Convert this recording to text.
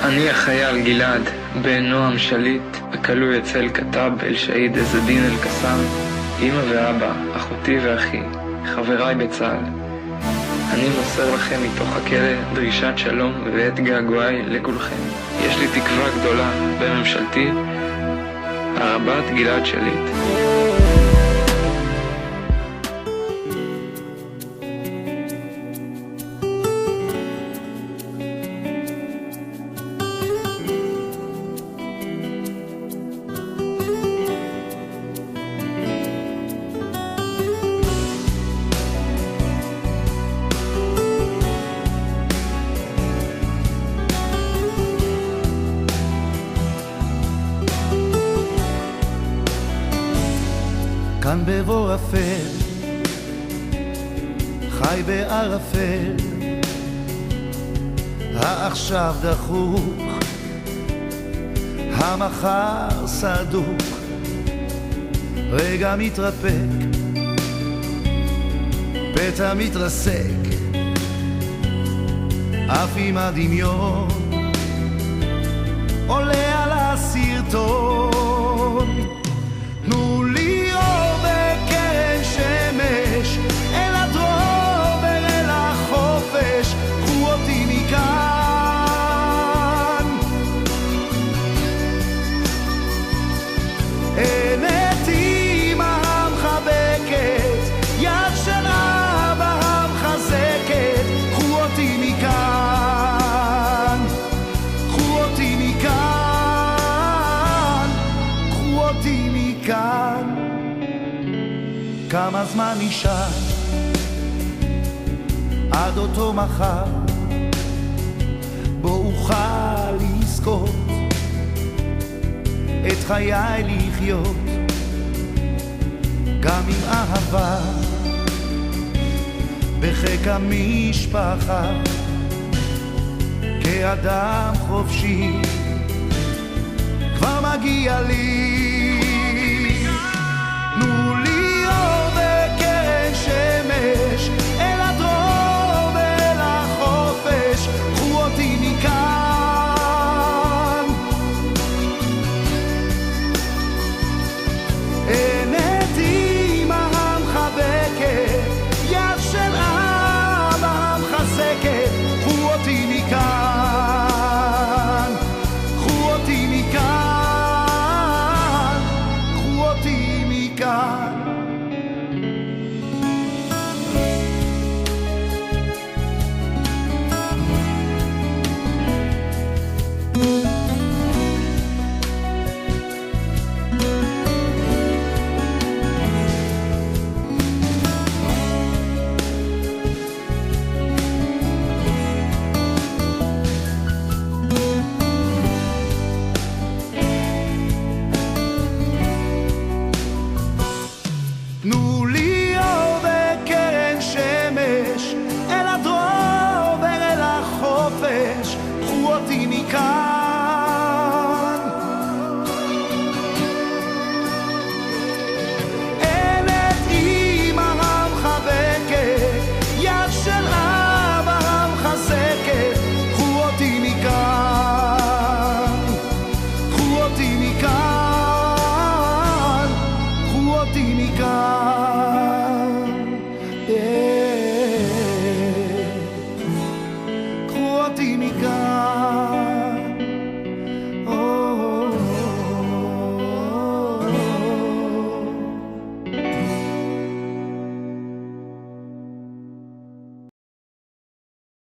אני החייל גלעד, בן נועם שליט, הכלוי אצל כתב אל שהיד עזדין אל קסאם, אמא ואבא, אחותי ואחי, חבריי בצה"ל. אני מוסר לכם מתוך הכלא דרישת שלום ואת געגועי לכולכם. יש לי תקווה גדולה בממשלתי, הרב"ט גלעד שליט. כאן בבור אפל, חי בערפל, העכשיו דחוק, המחר סדוק, רגע מתרפק, פתע מתרסק, אף עם הדמיון עולה על הסרטון. תנו לי אור בקרן שמש, אל הדרום ואל החופש, קחו אותי מכאן. אין את אמא המחבקת, יד של אבא המחזקת, קחו אותי מכאן, קחו אותי מכאן, קחו אותי מכאן. כמה זמן נשאר עד אותו מחר בו אוכל לזכות את חיי לחיות, גם עם אהבה בחיק המשפחה, כאדם חופשי כבר מגיע לי. תנו לי אור בקרן שמש, אל הדרום ואל החופש, קחו אותי מכאן. אין את אמא המחבקת, יד של אבא המחזקת, קחו אותי מכאן, קחו אותי מכאן, קחו אותי מכאן. תנו